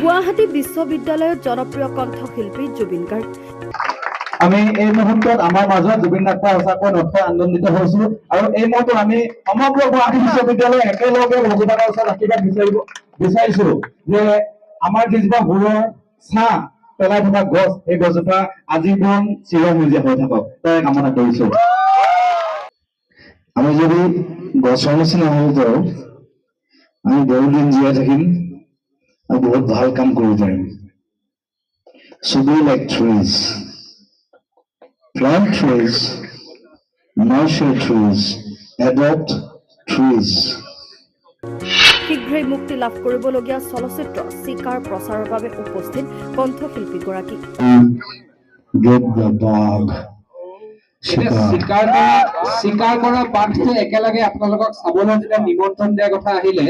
গুৱাহাটী বিশ্ববিদ্যালয়ত জনপ্ৰিয় কণ্ঠশিল্পী জুবিন গাৰ্গ। আমি এই মুহূৰ্তত আমাৰ মাজত জুবিন ডাক্তাৰ সঁচাকৈ নথৈ আনন্দিত হৈছো আৰু এই মুহূৰ্তত আমি সমগ্ৰ গুৱাহাটী বিশ্ববিদ্যালয় একেলগে ভগৱানৰ ওচৰত আশীৰ্বাদ বিচাৰিছো যে আমাৰ যিজোপা গুৰুৰ ছাঁ পেলাই থকা গছ এই গছজোপা আজীৱন চিৰসেউজীয়া হৈ থাকক তাই কামনা কৰিছো। আমি যদি গছৰ নিচিনা হৈ যাওঁ আমি বহুদিন জীয়াই থাকিম আৰু বহুত ভাল কাম কৰিব পাৰিম। So be like trees. Plant trees, nurture trees, adopt trees. শীঘ্ৰেই মুক্তি লাভ কৰিবলগীয়া চলচ্চিত্ৰ চিকাৰ প্ৰচাৰৰ বাবে উপস্থিত কণ্ঠশিল্পীগৰাকী। Get the dog. চিকাৰ কৰা পাঠটো একেলগে আপোনালোকক চাবলৈ যেতিয়া নিমন্ত্ৰণ দিয়াৰ কথা আহিলে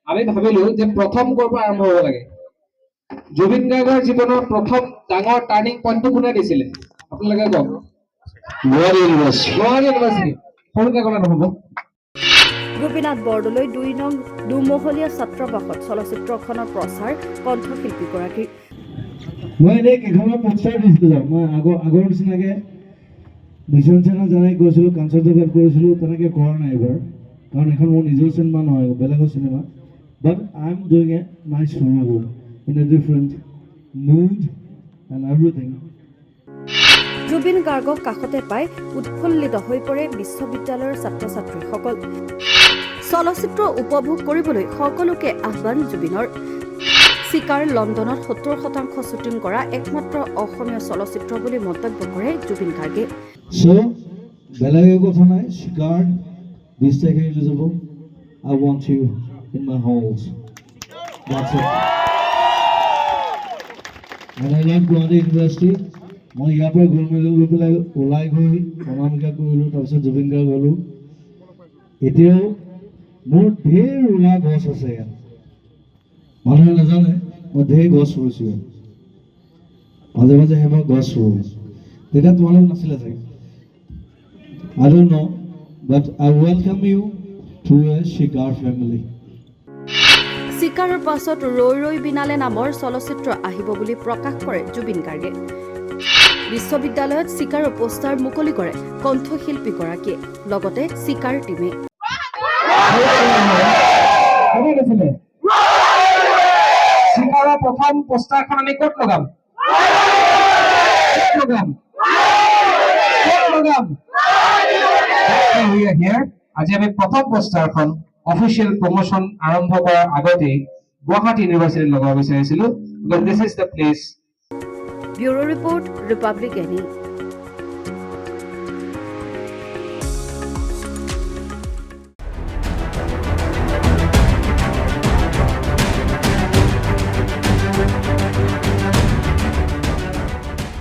আমি ভাবিলো যে প্ৰথম ক'ৰ পৰা আৰম্ভ হ'ব লাগে। জুবিন গাৰ্গৰ জীৱনৰ প্ৰথম ডাঙৰ টাৰ্ণিং পইণ্টটো কোনে দিছিলে আপোনালোকে কওক। Guwahati University. গুৱাহাটী ইউনিভাৰ্চিটি সৰুকে ক'লে নহ'ব। গোপীনাথ বৰদলৈ ২ নং দুমহলীয়া ছাত্ৰাবাসত চলচ্চিত্ৰখনৰ প্ৰচাৰ কণ্ঠশিল্পীগৰাকীৰ। মই এনেই কেইখনমান পোষ্টাৰ দিছিলোঁ মই আগৰ নিচিনাকে মিছন চেনেল যেনেকৈ কৰিছিলোঁ কনচাৰ্ট জগত কৰিছিলোঁ তেনেকৈ কৰা নাই এইবাৰ কাৰণ এখন মোৰ নিজৰ চিনেমা নহয় বেলেগৰ cinema but I am doing a my story in a different mood and everything. Zubeen গাৰ্গক কাষতে পাই উৎফুল্লিত হৈ পৰে বিশ্ববিদ্যালয়ৰ ছাত্ৰ ছাত্ৰীসকল। চলচ্চিত্ৰ উপভোগ কৰিবলৈ সকলোকে আহ্বান জুবিনৰ। চিকাৰ লণ্ডনত 70% শ্বুটিং কৰা একমাত্ৰ অসমীয়া চলচ্চিত্ৰ বুলি মন্তব্য কৰে জুবিন গাৰ্গে। চ' বেলেগে কথা নাই চিকাৰ 20 তাৰিখে ৰিলিজ হ'ব। I want you in my halls. That's it. And I like Guwahati university. মই ইয়াৰ পৰা গৈ পেলাই ওলাই গৈ অনামিকা কৰিলোঁ তাৰপিছত জুবিন গাৰ্গ গ'লোঁ। এতিয়াও মোৰ ঢেৰ ৰোৱা গছ আছে ইয়াত মানুহে নাজানে মই ঢেৰ গছ ৰুইছোঁ ইয়াত মাজে মাজে সেইবাৰ গছ ৰুওঁ তেতিয়া তোমালোক নাছিলে চাগে। I don't know, but I welcome you to a Shikar family. চিকাৰৰ পাছত ৰৈ ৰৈ বিনালে নামৰ চলচ্চিত্ৰ আহিব বুলি প্ৰকাশ কৰে জুবিন গাৰ্গে। বিশ্ববিদ্যালয়ত চিকাৰৰ পোষ্টাৰ মুকলি কৰে কণ্ঠশিল্পীগৰাকীয়ে লগতে চিকাৰ টীমে। চিকাৰৰ প্ৰথম পোষ্টাৰখন আমি ক'ত লগাম? আজি আমি প্ৰথম পোষ্টাৰখন অফিচিয়েল প্ৰমোচন আৰম্ভ কৰাৰ আগতেই গুৱাহাটী ইউনিভাৰ্চিটিত লগাব বিচাৰিছিলো। This is the place. Bureau report Republic any.